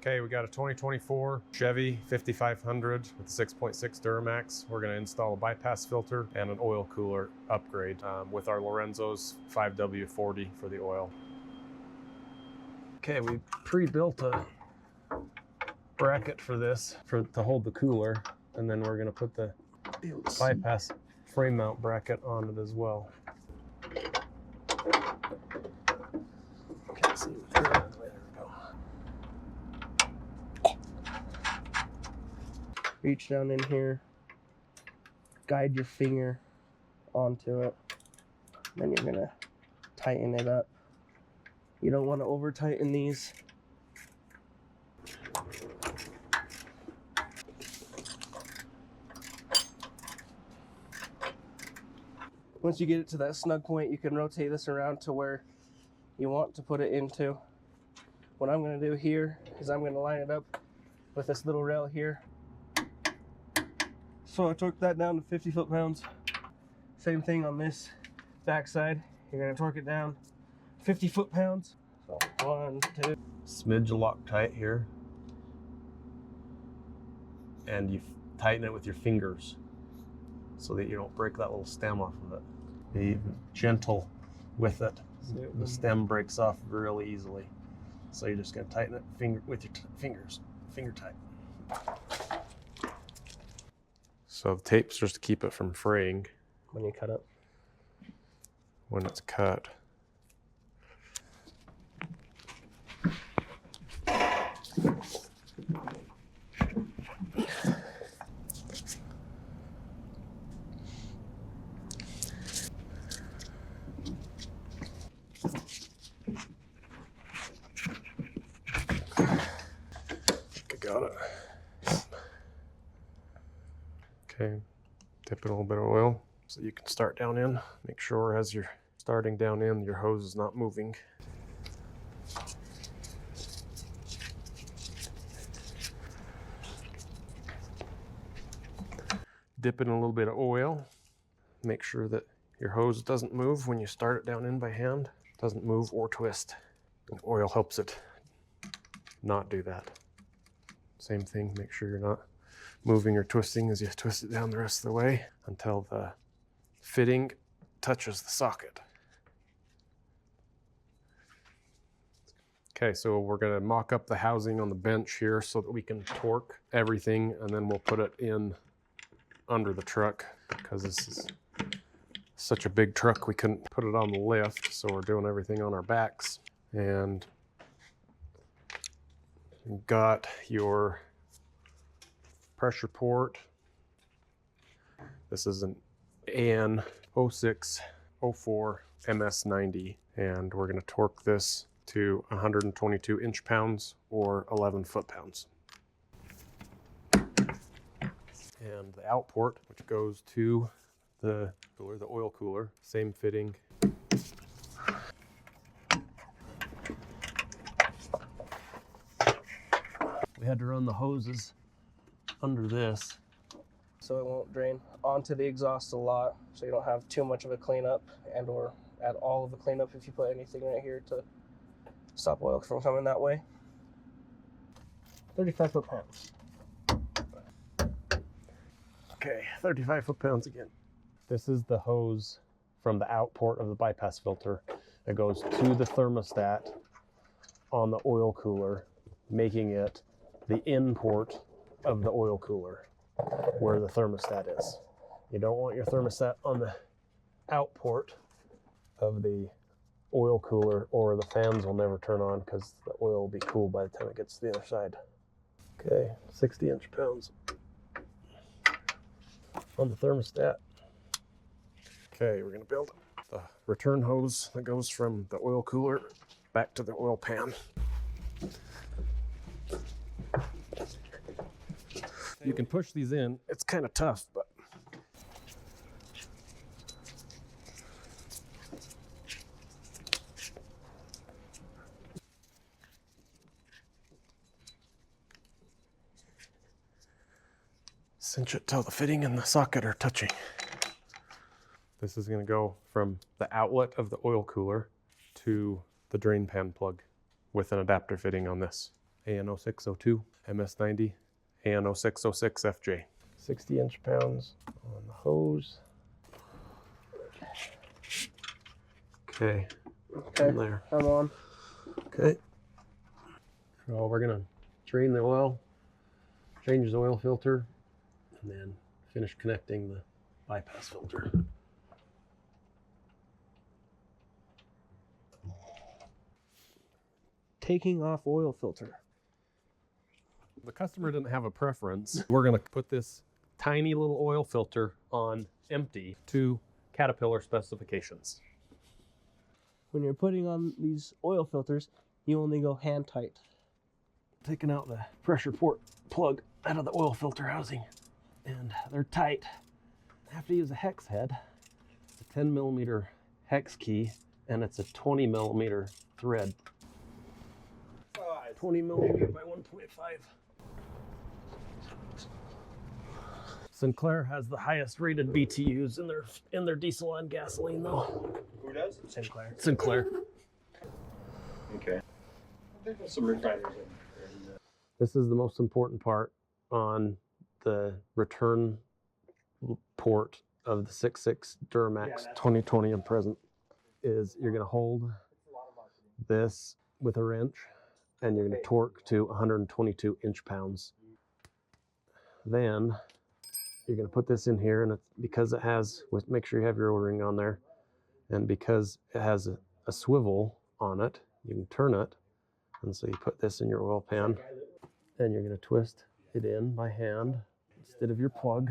Okay, we got a 2024 Chevy 5500 with 6.6 Duramax. We're going to install a bypass filter and an oil cooler upgrade with our Lorenzo's 5W40 for the oil. Okay, we pre-built a bracket for this to hold the cooler, and then we're going to put the bypass frame mount bracket on it as well. Can't see it there. There we go. Reach down in here, guide your finger onto it, then you're gonna tighten it up. You don't want to over tighten these. Once you get it to that snug point, you can rotate this around to where you want to put it into. What I'm going to do here is I'm going to line it up with this little rail here. So I torqued that down to 50 foot-pounds. Same thing on this backside. You're going to torque it down 50 foot-pounds. So 1, 2. Smidge Loctite here, and you tighten it with your fingers so that you don't break that little stem off of it. Be gentle with it. The stem breaks off really easily. So you're just going to tighten it with your fingers, finger tight. So the tape's just to keep it from fraying When you cut it. when it's cut. Got it. Okay, dip in a little bit of oil so you can start down in. Make sure as you're starting down in, your hose is not moving. Dip in a little bit of oil. Make sure that your hose doesn't move when you start it down in by hand. Doesn't move or twist. And oil helps it not do that. Same thing, make sure you're not moving or twisting as you twist it down the rest of the way until the fitting touches the socket. Okay, so we're going to mock up the housing on the bench here so that we can torque everything, and then we'll put it in under the truck because this is such a big truck we couldn't put it on the lift, so we're doing everything on our backs. And got your pressure port. This is an AN 0604 MS90, and we're going to torque this to 122 inch-pounds or 11 foot-pounds. And the out port, which goes to the cooler, the oil cooler, same fitting. We had to run the hoses under this So it won't drain onto the exhaust a lot, so you don't have too much of a cleanup, and or add all of the cleanup if you put anything right here to stop oil from coming that way. 35 foot-pounds. Okay, 35 foot-pounds again. This is the hose from the out port of the bypass filter that goes to the thermostat on the oil cooler, making it the in port of the oil cooler where the thermostat is. You don't want your thermostat on the out port of the oil cooler, or the fans will never turn on because the oil will be cool by the time it gets to the other side. Okay, 60 inch-pounds on the thermostat. Okay, we're going to build the return hose that goes from the oil cooler back to the oil pan. You can push these in. It's kind of tough, but cinch it till the fitting and the socket are touching. This is going to go from the outlet of the oil cooler to the drain pan plug with an adapter fitting on this AN0602, MS90, AN0606FJ. 60 inch-pounds on the hose. Okay, Okay, there. I'm on. Okay. So we're gonna drain the oil, change the oil filter, and then finish connecting the bypass filter. Taking off oil filter. The customer didn't have a preference. We're gonna put this tiny little oil filter on empty to Caterpillar specifications. When you're putting on these oil filters, you only go hand tight. Taking out the pressure port plug out of the oil filter housing, and they're tight. I have to use a hex head. It's a 10 millimeter hex key, and it's a 20 millimeter thread. 20 millimeter by 1.5. Sinclair has the highest rated BTUs in their diesel and gasoline, though. Who does? Sinclair. Sinclair. Okay. I think there's some refiners in there. This is the most important part on the return port of the 6.6 Duramax 2020 and present. Is you're going to hold this with a wrench, and you're going to torque to 122 inch-pounds. Then you're going to put this in here, and it's because it has, make sure you have your O-ring on there, and because it has a swivel on it, you can turn it, and so you put this in your oil pan, and you're going to twist it in by hand instead of your plug.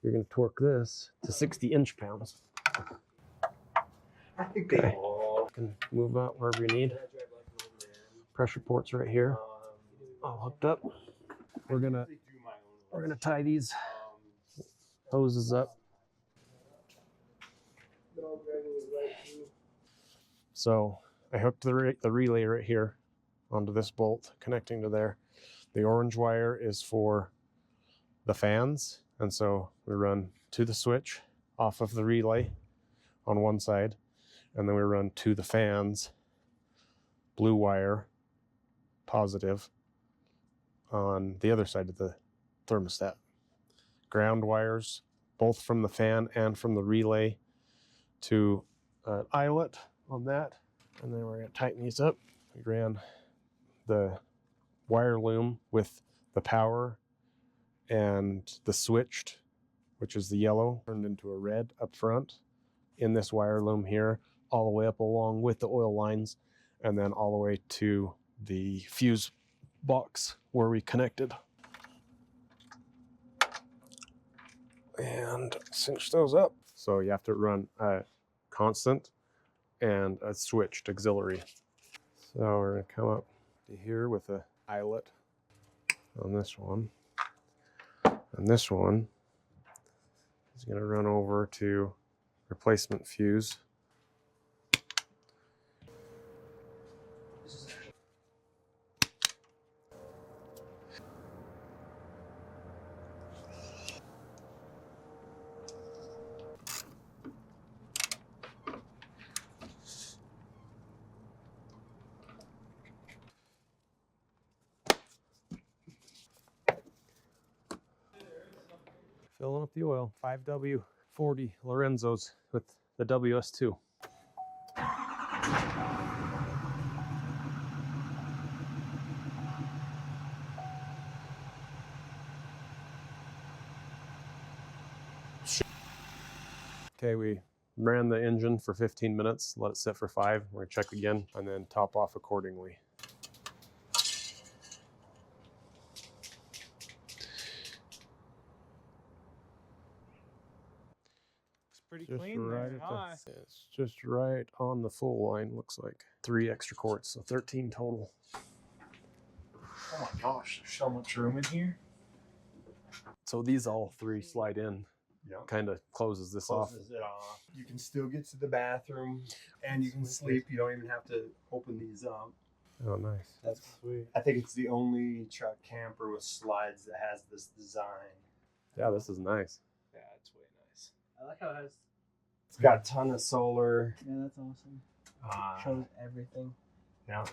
You're going to torque this to 60 inch-pounds. I think they all You can move out wherever you need. Pressure ports right here, all hooked up. We're gonna tie these hoses up. So I hooked the relay right here onto this bolt connecting to there. The orange wire is for the fans, and so we run to the switch off of the relay on one side, and then we run to the fans, blue wire, positive, on the other side of the thermostat. Ground wires, both from the fan and from the relay to an eyelet on that. And then we're going to tighten these up. We ran the wire loom with the power and the switched, which is the yellow, turned into a red up front in this wire loom here, all the way up along with the oil lines, and then all the way to the fuse box where we connected. And cinch those up. So you have to run a constant and a switched auxiliary. So we're going to come up to here with a eyelet on this one. And this one is going to run over to replacement fuse. Filling up the oil, 5W40 Lorenzos with the WS2. Okay, we ran the engine for 15 minutes, let it sit for 5. We're gonna check again and then top off accordingly. pretty Just clean right there, at huh? it's just right on the full line, looks like. 3 extra quarts, so 13 total. Oh my gosh, there's so much room in here. So these all 3 slide in. Yeah. Kind of closes this off. Closes it off. You can still get to the bathroom and you can sleep. You don't even have to open these up. Oh, nice. That's sweet. I think it's the only truck camper with slides that has this design. Yeah, this is nice. Yeah, it's way nice. I like how it has. It's got a ton of solar. Yeah, that's awesome. Uh, Shows everything. now,